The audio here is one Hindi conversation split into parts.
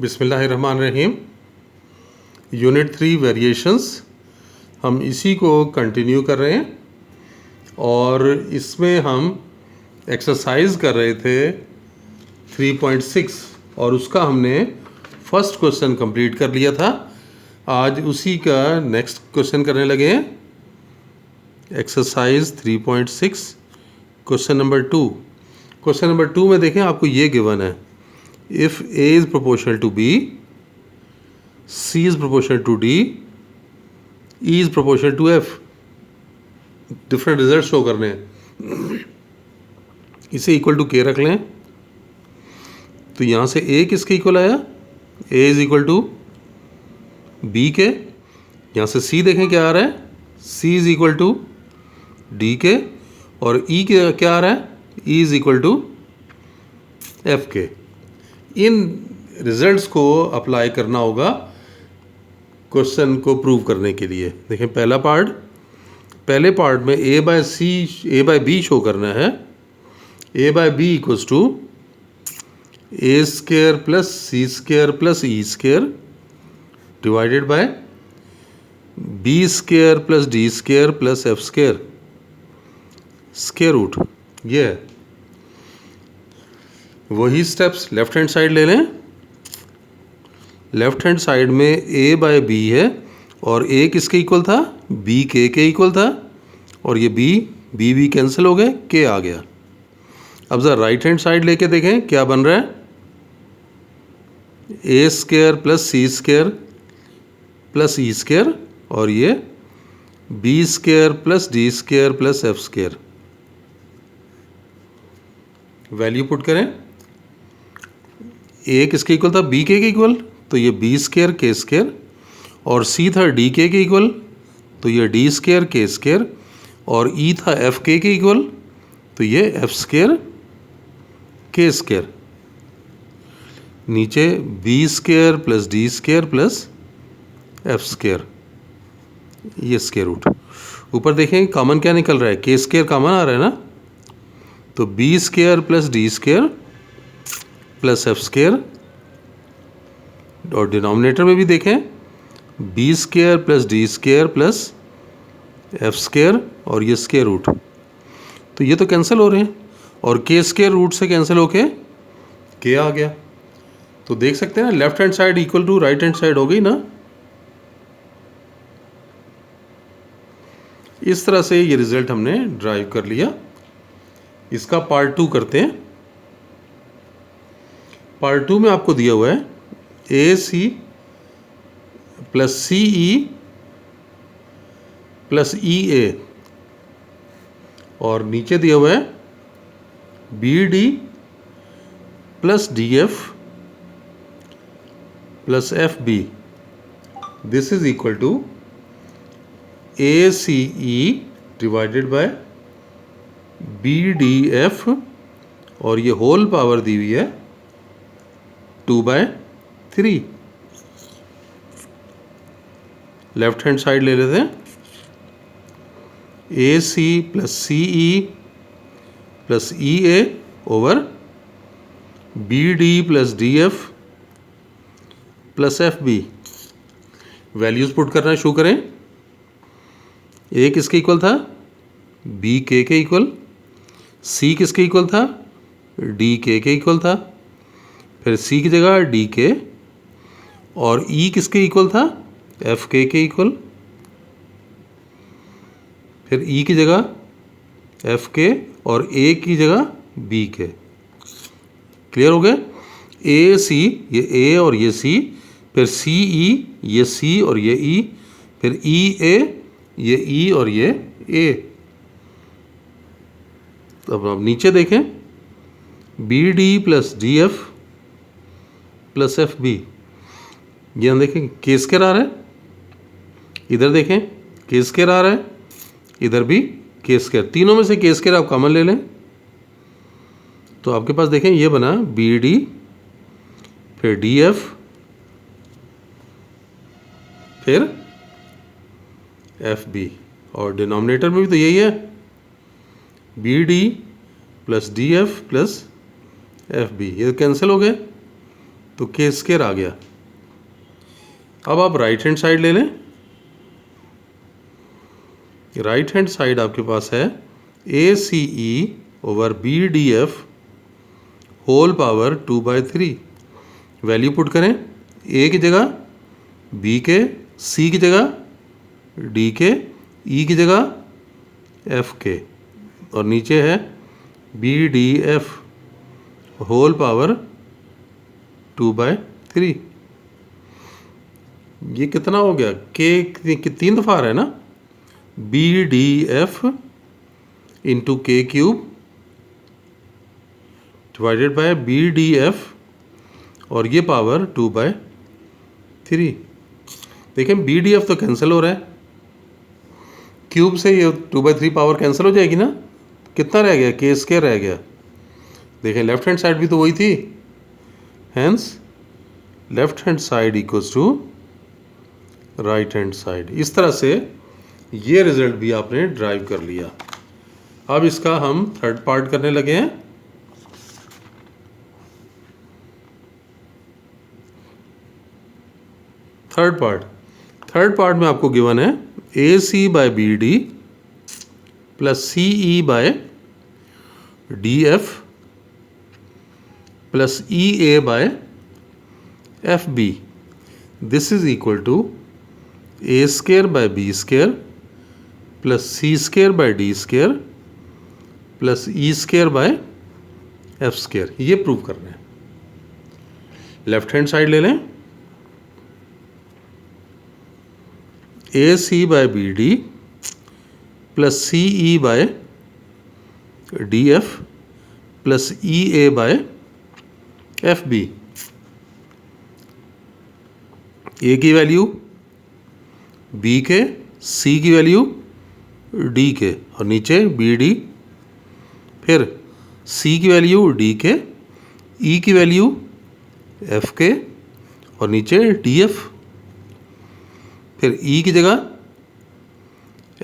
बिस्मिल्लाहिर्रहमानिर्रहीम। यूनिट 3 वेरिएशंस, हम इसी को कंटिन्यू कर रहे हैं और इसमें हम एक्सरसाइज कर रहे थे 3.6 और उसका हमने फर्स्ट क्वेश्चन कंप्लीट कर लिया था। आज उसी का नेक्स्ट क्वेश्चन करने लगे हैं। Exercise 3.6 question number 2। Question number 2 में देखें, आपको ये गिवन है, if A is proportional to B, C is proportional to D, E is proportional to F। Different result show करने हैं। इसे इक्वल टू K रख लें, तो यहाँ से A किसके इक्वल आया? A is equal to B के। यहाँ से C देखें क्या आ रहा है? C is equal to D के। और E के क्या आ रहा है? E is equal to F के। इन रिजल्ट्स को अप्लाई करना होगा क्वेश्चन को प्रूव करने के लिए। देखें, पहले पार्ट में A बाय B शो करना है। A by B equals to A square plus C square plus E square divided by B square plus D square plus F square square root. ये है। वही स्टेप्स लेफ्ट हैंड साइड ले लें। लेफ्ट हैंड साइड में A बाय B है और A किसके इक्वल था? B के इक्वल था। और ये B कैंसिल हो गए, K आ गया। अब ज़रा राइट हैंड साइड लेके देखें क्या बन रहा है। A square plus C square plus E square और ये B square plus D square plus F square. Value put करें। A किसके इक्वल था? B के इक्वल, तो ये B स्क्वायर K स्क्वायर। और C था D के इक्वल, तो ये D स्क्वायर K स्क्वायर। और E था F के इक्वल, तो ये F स्क्वायर K स्क्वायर। नीचे B square plus D square plus F square, ये स्क्वायर रूट। ऊपर देखें कॉमन क्या निकल रहा है? K स्क्वायर कॉमन आ रहा है ना, तो B square plus D square plus F square. और डिनोमिनेटर में भी देखें B square plus D square plus F square और ये स्क्वायर रूट। तो ये तो कैंसिल हो रहे हैं और K स्क्वायर रूट से कैंसिल होके K आ गया। तो देख सकते हैं ना, left hand side equal to right hand side हो गई ना। इस तरह से ये रिजल्ट हमने ड्राइव कर लिया। इसका पार्ट 2 करते हैं। पार्ट 2 में आपको दिया हुआ है AC plus CE plus EA और नीचे दिया हुआ है BD plus DF plus FB। This is equal to ACE divided by BDF और ये होल पावर दी हुई है 2/3। लेफ्ट हैंड साइड ले लेते हैं। AC plus CE plus EA over BD plus DF plus FB। Values put करना शुरू करें। A किसके इक्वल था? B के इक्वल। C किसके इक्वल था? D के इक्वल था। फिर C की जगह D के। और E किसके इक्वल था? F के इक्वल। फिर E की जगह F के और A की जगह B के। क्लियर हो गए? A C, ये A और ये C। फिर C E, ये C और ये E। फिर E A, ये E और ये A। तो अब नीचे देखें BD plus DF plus FB। ये हम देखें K स्क्वायर आ रहा है। इधर देखें K स्क्वायर आ रहा है, इधर भी K स्क्वायर। तीनों में से K स्क्वायर आप कॉमन ले लें, तो आपके पास देखें ये बना BD फिर DF फिर FB। और डिनोमिनेटर में भी तो यही है, BD plus DF plus FB। ये कैंसिल हो गए, तो के स्क्वायर आ गया। अब आप राइट हैंड साइड ले लें। राइट हैंड साइड आपके पास है A C E over B D F whole power 2/3। Value put करें, ए की जगह बी के, सी की जगह डी के, ई की जगह एफ के, और नीचे है B D F whole power 2/3। ये कितना हो गया? के 3 दफ़ा आ रहा है ना, B D F into K cube divided by B D F, और ये पावर 2/3। देखें बी डी एफ तो कैंसिल हो रहा है, क्यूब से ये 2/3 पावर कैंसिल हो जाएगी ना। कितना रह गया? के स्क्वायर रह गया। देखें लेफ्ट हैंड साइड भी तो वही थी, hence left hand side equals to right hand side. इस तरह से ये रिजल्ट भी आपने ड्राइव कर लिया। अब इसका हम थर्ड पार्ट करने लगे हैं। थर्ड पार्ट में आपको गिवन है A C by B D plus C E by D F plus E A by F B. This is equal to A square by B square plus C square by D square plus E square by F square. ये प्रूव करना है। लेफ्ट हैंड साइड ले लें, A C by B D plus C E by D F plus E A by F B. A की वैल्यू बी के, सी की वैल्यू डी के, और नीचे बी डी, फिर सी की वैल्यू डी के, ई की वैल्यू एफ के, और नीचे डी एफ, फिर ई की जगह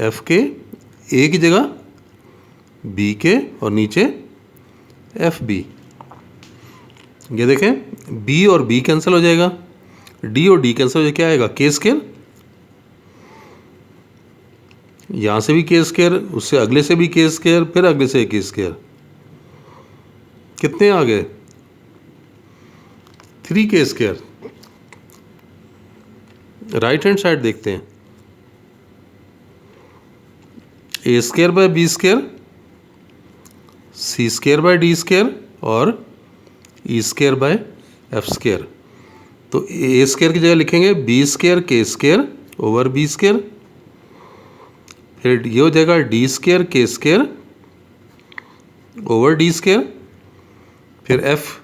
एफ के, ए की जगह बी के, और नीचे एफ बी। ये देखें बी और बी कैंसिल हो जाएगा, डी और डी कैंसिल हो जाएगा, क्या आएगा? के स्क्वायर। यहाँ से भी के स्क्वायर, उससे अगले से भी के स्क्वायर, फिर अगले से के स्क्वायर। कितने आ गए? 3 के स्क्वायर। राइट हैंड साइड देखते हैं, A square by B square, C square by D square, और E square by F square. तो ए स्क्वायर की जगह लिखेंगे बी स्क्वायर के स्क्वायर ओवर बी स्क्वायर, फिर ये हो जाएगा डी स्क्वायर के स्क्वायर ओवर डी स्क्वायर, फिर एफ,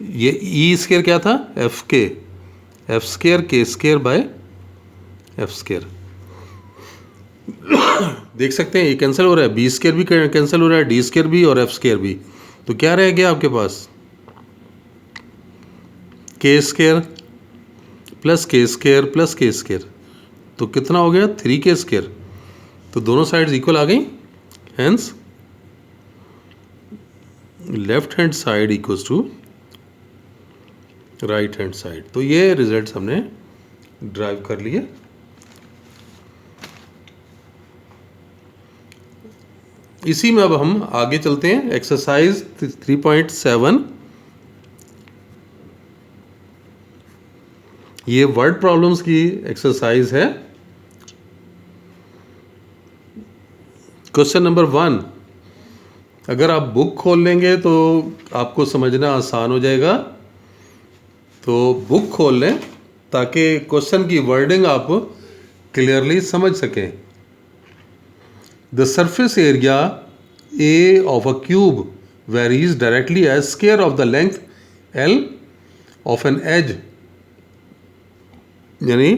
ये ई स्क्वायर क्या था? एफ के, एफ स्क्वायर के स्क्वायर बाय एफ स्क्वायर। देख सकते हैं ये कैंसिल हो रहा है, बी स्क्वायर भी कैंसिल हो रहा है, डी स्क्वायर भी और एफ स्क्वायर भी। तो क्या रह गया आपके पास? के स्क्वायर प्लस के स्क्वायर प्लस के स्क्वायर। तो कितना हो गया? 3 के स्क्वायर। तो दोनों साइड्स इक्वल आ गई, hence left hand side equals to right hand side. तो ये रिजल्ट्स हमने ड्राइव कर लिए। इसी में अब हम आगे चलते हैं। एक्सरसाइज 3.7, ये वर्ड प्रॉब्लम्स की एक्सरसाइज है। क्वेश्चन नंबर 1, अगर आप बुक खोल लेंगे तो आपको समझना आसान हो जाएगा। तो बुक खोल लें ताकि क्वेश्चन की वर्डिंग आप क्लियरली समझ सकें। The surface area A of a cube varies directly as square of the length L of an edge, यानी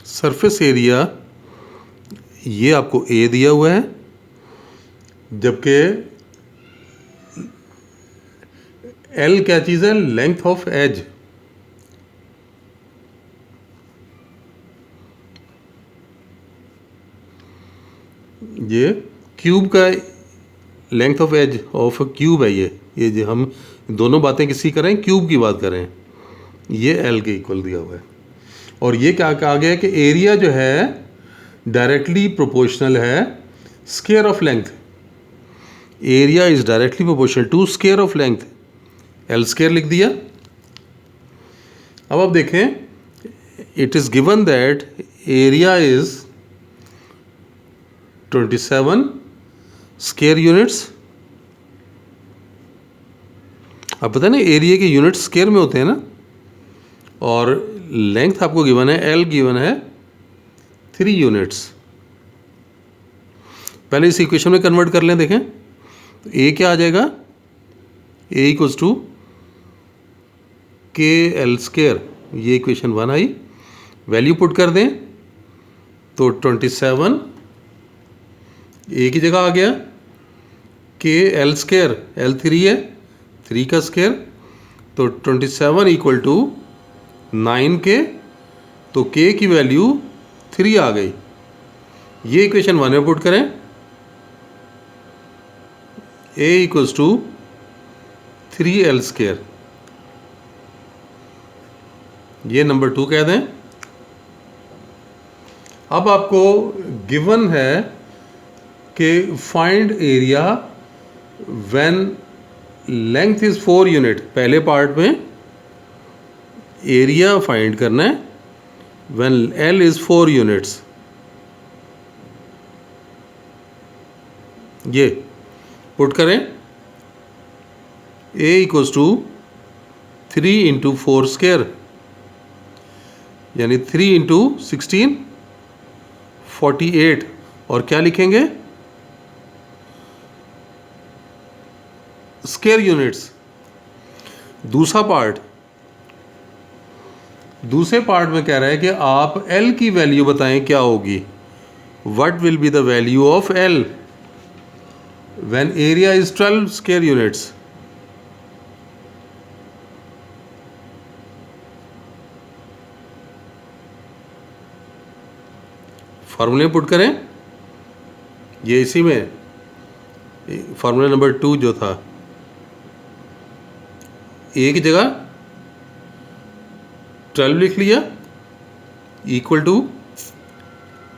सरफेस एरिया ये आपको ए दिया हुआ है, जबकि एल क्या चीज़ है? Length of edge. ये क्यूब का length of edge of cube है ये जो हम दोनों बातें किसी करें, क्यूब की बात करें, ये एल के इक्वल दिया हुआ है। और ये क्या कहा गया है कि एरिया जो है डायरेक्टली प्रोपोर्शनल है square of length. Area is directly proportional to square of length, L square लिख दिया। अब आप देखें, it is given that area is 27 square units. अब पता है ना एरिया के यूनिट्स स्क्वायर में होते हैं ना, और लेंथ आपको गिवन है, एल गिवन है 3 यूनिट्स। पहले इस इक्वेशन में कन्वर्ट कर लें, देखें तो ए क्या आ जाएगा, ए इक्वल्स टू के एल स्क्वायर, ये इक्वेशन 1 आई। वैल्यू पुट कर दें तो 27 ए की जगह आ गया, के एल स्क्वायर, एल 3 है, 3 का स्क्वायर, तो 27 इक्वल टू 9 के, तो के की वैल्यू 3 आ गई। ये इक्वेशन 1 में पुट करें, A equals to 3l square, ये नंबर 2 कह दें। अब आपको गिवन है कि find area when length is 4 unit. पहले पार्ट में एरिया फाइंड करना है व्हेन l इज 4 यूनिट्स। ये पुट करें, a equals to 3 into 4 square, यानी 3 इंटू 16 48, और क्या लिखेंगे, स्क्वायर यूनिट्स। दूसरा पार्ट, दूसरे पार्ट में कह रहा है कि आप L की वैल्यू बताएं क्या होगी, what will be the value of L when area is 12 square units. फार्मूले पुट करें, ये इसी में फार्मूला नंबर 2 जो था, ए की जगह 12 लिख लिया, इक्वल टू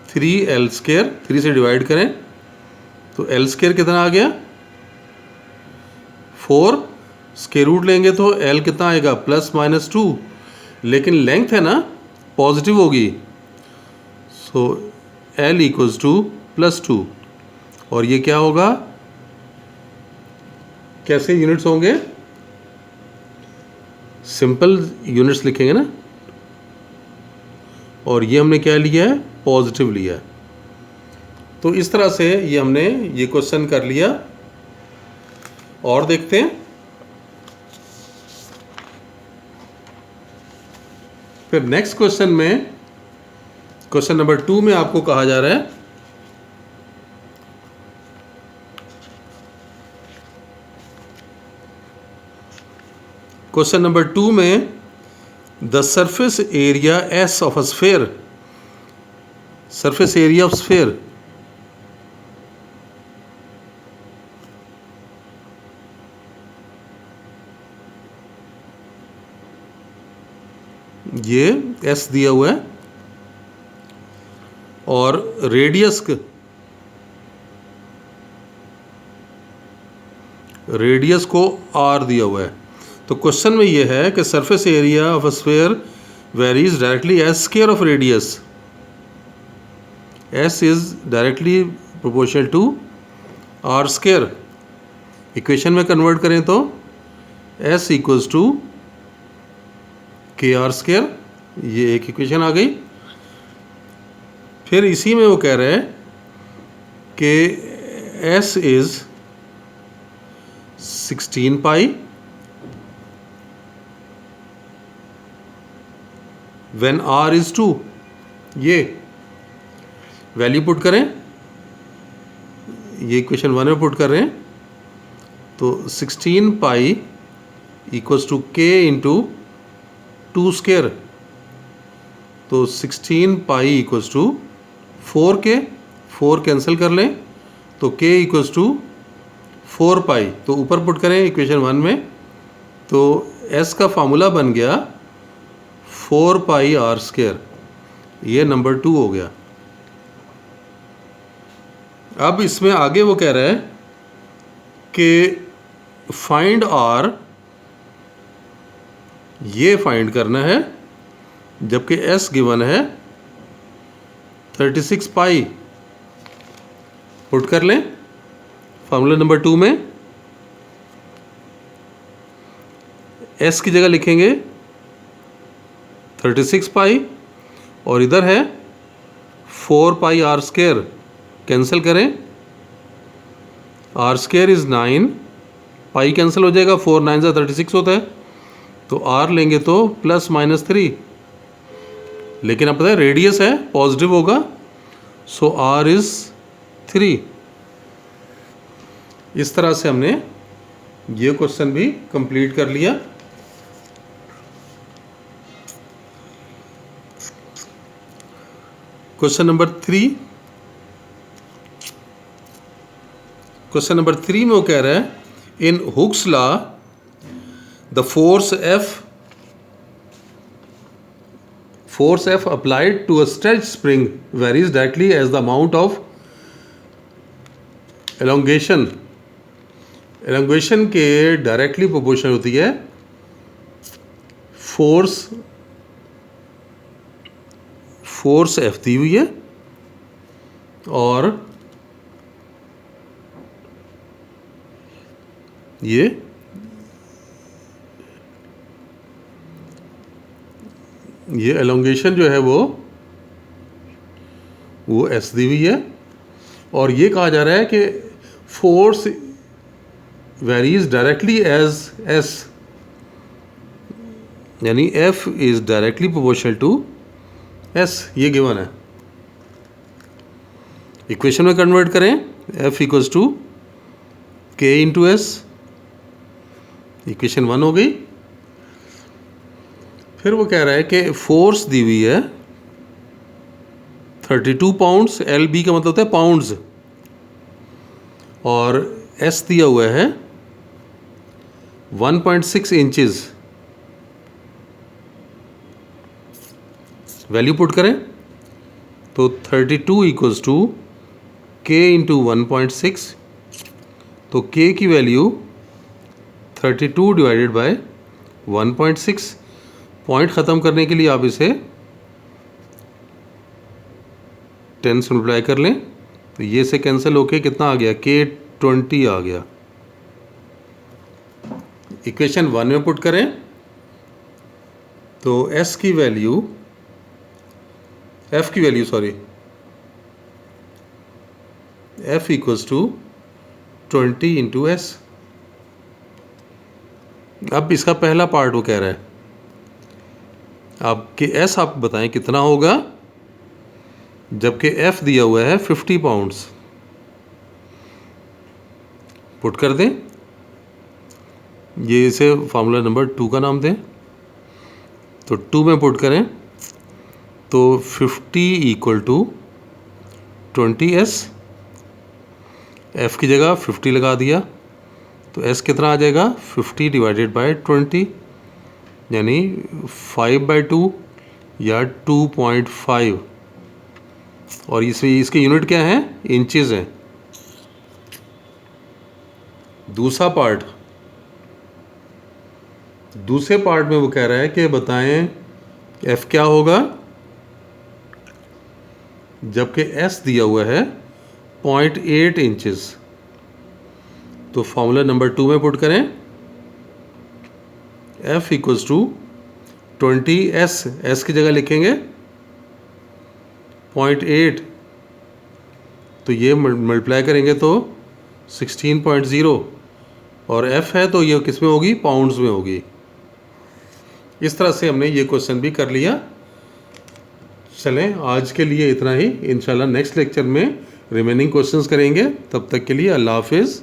3l स्क्वायर, 3 से डिवाइड करें तो l स्क्वायर कितना आ गया 4, स्क्वायर रूट लेंगे तो l कितना आएगा +-2, लेकिन लेंथ है ना पॉजिटिव होगी, सो l इक्वल्स टू +2। और ये क्या होगा, कैसे यूनिट्स होंगे, सिंपल यूनिट्स लिखेंगे ना, और ये हमने क्या लिया है, पॉजिटिव लिया है। तो इस तरह से ये हमने ये क्वेश्चन कर लिया। और देखते हैं, फिर नेक्स्ट क्वेश्चन में, क्वेश्चन नंबर 2 में आपको कहा जा रहा है क्वेश्चन नंबर 2 में the surface area S of a sphere, surface area of sphere, ये S दिया हुआ है, और रेडियस को R दिया हुआ है। तो क्वेश्चन में ये है कि surface area of a sphere varies directly as square of radius, S is directly proportional to R square. Equation में कन्वर्ट करें तो S equals to KR square, ये एक इक्वेशन आ गई। फिर इसी में वो कह रहे हैं कि S is 16 pi when R is 2, ये वैल्यू पुट करें, ये इक्वेशन 1 में पुट कर रहे हैं, तो 16 pi equals to K into 2 square, तो 16 pi equals to 4K, 4 cancel कर लें तो k इक्वल्स टू 4 पाई, तो ऊपर पुट करें इक्वेशन 1 में, तो s का फार्मूला बन गया 4 पाई आर स्क्वायर, ये नंबर 2 हो गया। अब इसमें आगे वो कह रहा है कि फाइंड आर, ये फाइंड करना है, जबकि s गिवन है 36 पाई। पुट कर लें फार्मूला नंबर 2 में, s की जगह लिखेंगे 36 पाई और इधर है 4 पाई आर स्क्वायर, कैंसिल करें, R square is 9, pi cancel हो जाएगा, 4 9 से 36 होता है, तो r लेंगे तो ±3, लेकिन अब पता है रेडियस है, पॉजिटिव होगा, सो r इज 3। इस तरह से हमने ये क्वेश्चन भी कंप्लीट कर लिया। क्वेश्चन नंबर 3, क्वेश्चन नंबर 3 में वो कह रहा है in Hooke's law the force F applied to a stretched spring varies directly as the amount of elongation के डायरेक्टली प्रोपोर्शनल होती है फोर्स F दी हुई है और ये एलोंगेशन जो है वो S दी हुई है, और ये कहा जा रहा है कि force varies directly as S, यानी F is directly proportional to S, ये गिवन है। इक्वेशन में कन्वर्ट करें, F equals to K into S, equation 1 हो गई। फिर वो कह रहा है कि फोर्स दी हुई है 32 पाउंड्स, LB का मतलब होता है पाउंड्स, और S दिया हुआ है 1.6 इंचेस। वैल्यू पुट करें तो 32 इक्वल्स टू K इंटू 1.6, तो K की वैल्यू 32 डिवाइडेड बाय 1.6। पॉइंट ख़त्म करने के लिए आप इसे 10 से मल्टीप्लाई कर लें, तो ये से कैंसिल होके कितना आ गया, K 20 आ गया। इक्वेशन 1 में पुट करें तो F की value F equals to 20 into S। अब इसका पहला पार्ट वो कह रहा है आपके S आप बताएं कितना होगा, जबकि F दिया हुआ है 50 पाउंड्स। पुट कर दें, ये इसे फार्मूला नंबर 2 का नाम दें, तो 2 में पुट करें तो 50 इक्वल टू 20S, F की जगह 50 लगा दिया, तो S कितना आ जाएगा, 50 डिवाइडेड बाय 20, यानी 5/2 या 2.5, और इसके यूनिट क्या है, इंचेस हैं। दूसरे पार्ट में वो कह रहा है कि बताएं F क्या होगा, जबकि S दिया हुआ है 0.8 इंचेस। तो फॉर्मूला नंबर 2 में पुट करें, F equals to 20S, S की जगह लिखेंगे 0.8, तो ये मल्टीप्लाई करेंगे तो 16.0, और F है तो ये किस में होगी, पाउंड्स में होगी। इस तरह से हमने ये क्वेश्चन भी कर लिया। चलें आज के लिए इतना ही, इंशाल्लाह नेक्स्ट लेक्चर में रिमेनिंग क्वेश्चंस करेंगे। तब तक के लिए अल्लाह हाफिज़।